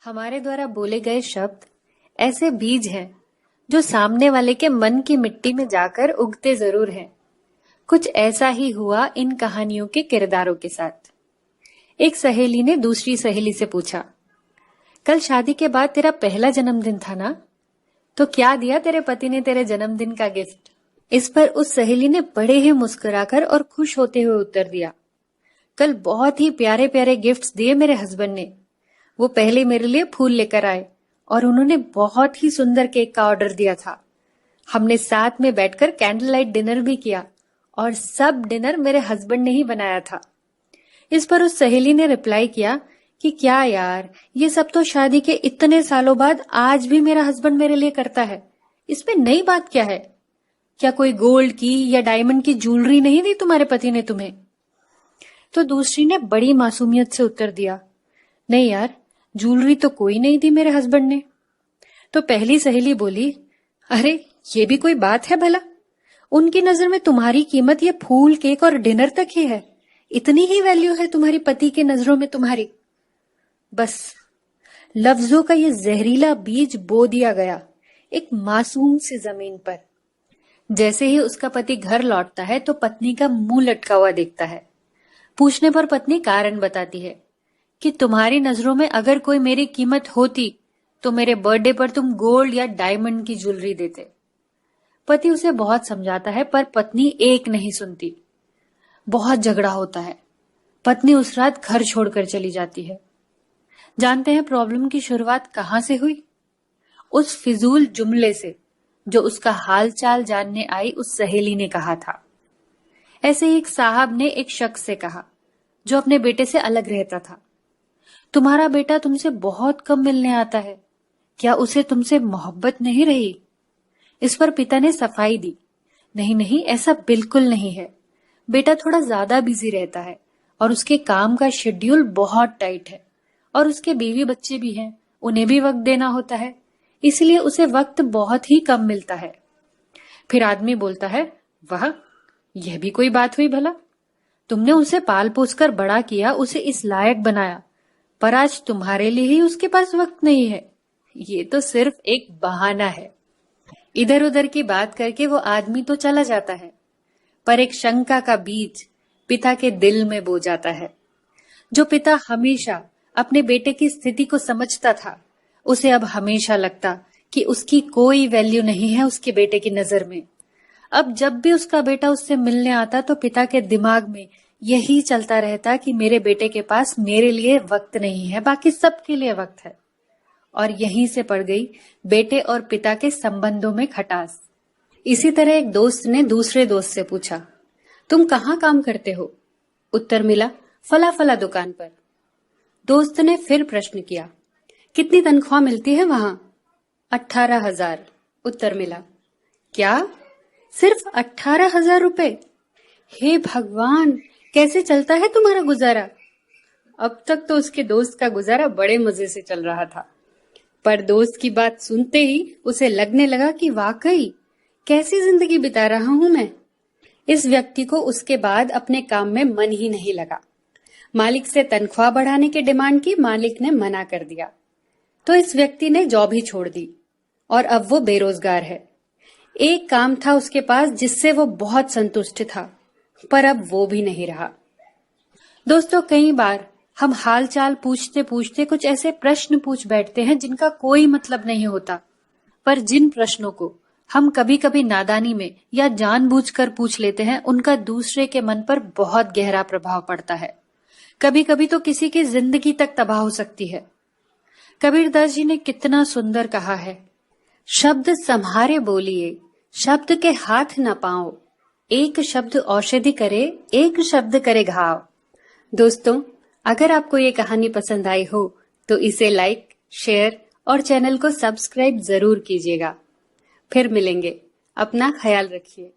हमारे द्वारा बोले गए शब्द ऐसे बीज हैं जो सामने वाले के मन की मिट्टी में जाकर उगते जरूर हैं। कुछ ऐसा ही हुआ इन कहानियों के किरदारों के साथ। एक सहेली ने दूसरी सहेली से पूछा, कल शादी के बाद तेरा पहला जन्मदिन था ना? तो क्या दिया तेरे पति ने तेरे जन्मदिन का गिफ्ट? इस पर उस सहेली ने बड़े ही मुस्कुराकर और खुश होते हुए उत्तर दिया, कल बहुत ही प्यारे प्यारे गिफ्ट्स दिए मेरे हस्बैंड ने। वो पहले मेरे लिए फूल लेकर आए और उन्होंने बहुत ही सुंदर केक का ऑर्डर दिया था। हमने साथ में बैठकर कैंडल लाइट डिनर भी किया और सब डिनर मेरे हस्बैंड ने ही बनाया था। इस पर उस सहेली ने रिप्लाई किया कि क्या यार, ये सब तो शादी के इतने सालों बाद आज भी मेरा हस्बैंड मेरे लिए करता है। इसमें नई बात क्या है? क्या कोई गोल्ड की या डायमंड की ज्वेलरी नहीं दी तुम्हारे पति ने तुम्हें? तो दूसरी ने बड़ी मासूमियत से उत्तर दिया, नहीं यार, ज्वेलरी तो कोई नहीं दी मेरे हस्बैंड ने। तो पहली सहेली बोली, अरे ये भी कोई बात है भला? उनकी नजर में तुम्हारी कीमत ये फूल केक और डिनर तक ही है। इतनी ही वैल्यू है तुम्हारी पति के नजरों में तुम्हारी। बस लफ्जों का ये जहरीला बीज बो दिया गया एक मासूम सी जमीन पर। जैसे ही उसका पति घर लौटता है तो पत्नी का मुंह लटका हुआ दिखता है। पूछने पर पत्नी कारण बताती है कि तुम्हारी नजरों में अगर कोई मेरी कीमत होती तो मेरे बर्थडे पर तुम गोल्ड या डायमंड की ज्वेलरी देते। पति उसे बहुत समझाता है पर पत्नी एक नहीं सुनती। बहुत झगड़ा होता है। पत्नी उस रात घर छोड़कर चली जाती है। जानते हैं प्रॉब्लम की शुरुआत कहां से हुई? उस फिजूल जुमले से जो उसका हालचाल जानने आई उस सहेली ने कहा था। ऐसे ही एक साहब ने एक शख्स से कहा जो अपने बेटे से अलग रहता था, तुम्हारा बेटा तुमसे बहुत कम मिलने आता है, क्या उसे तुमसे मोहब्बत नहीं रही? इस पर पिता ने सफाई दी, नहीं नहीं, ऐसा बिल्कुल नहीं है। बेटा थोड़ा ज्यादा बिजी रहता है और उसके काम का शेड्यूल बहुत टाइट है और उसके बीवी बच्चे भी हैं, उन्हें भी वक्त देना होता है, इसलिए उसे वक्त बहुत ही कम मिलता है। फिर आदमी बोलता है, वाह, यह भी कोई बात हुई भला? तुमने उसे पाल पोस कर बड़ा किया, उसे इस लायक बनाया, पर आज तुम्हारे लिए ही उसके पास वक्त नहीं है। ये तो सिर्फ एक बहाना है। इधर उधर की बात करके वो आदमी तो चला जाता है, पर एक शंका का बीज पिता के दिल में बो जाता है। जो पिता हमेशा अपने बेटे की स्थिति को समझता था, उसे अब हमेशा लगता कि उसकी कोई वैल्यू नहीं है उसके बेटे की नजर में। अब जब भी उसका बेटा उससे मिलने आता तो पिता के दिमाग में यही चलता रहता कि मेरे बेटे के पास मेरे लिए वक्त नहीं है, बाकी सबके लिए वक्त है। और यहीं से पड़ गई बेटे और पिता के संबंधों में खटास। इसी तरह एक दोस्त ने दूसरे दोस्त से पूछा, तुम कहाँ काम करते हो? उत्तर मिला, फला फला दुकान पर। दोस्त ने फिर प्रश्न किया, कितनी तनख्वाह मिलती है वहां? 18,000 उत्तर मिला। क्या, सिर्फ 18,000 रुपए? हे भगवान, कैसे चलता है तुम्हारा गुजारा? अब तक तो उसके दोस्त का गुजारा बड़े मजे से चल रहा था, पर दोस्त की बात सुनते ही उसे लगने लगा कि वाकई कैसी जिंदगी बिता रहा हूं मैं। इस व्यक्ति को उसके बाद अपने काम में मन ही नहीं लगा। मालिक से तनख्वाह बढ़ाने की डिमांड की, मालिक ने मना कर दिया, तो इस व्यक्ति ने जॉब ही छोड़ दी और अब वो बेरोजगार है। एक काम था उसके पास जिससे वो बहुत संतुष्ट था, पर अब वो भी नहीं रहा। दोस्तों, कई बार हम हालचाल पूछते पूछते कुछ ऐसे प्रश्न पूछ बैठते हैं जिनका कोई मतलब नहीं होता, पर जिन प्रश्नों को हम कभी कभी नादानी में या जानबूझकर पूछ लेते हैं, उनका दूसरे के मन पर बहुत गहरा प्रभाव पड़ता है। कभी कभी तो किसी की जिंदगी तक तबाह हो सकती है। कबीरदास जी ने कितना सुंदर कहा है, शब्द सम्हारे बोलिए, शब्द के हाथ न पाओ, एक शब्द औषधि करे, एक शब्द करे घाव। दोस्तों, अगर आपको ये कहानी पसंद आई हो तो इसे लाइक, शेयर और चैनल को सब्सक्राइब जरूर कीजिएगा। फिर मिलेंगे। अपना ख्याल रखिए।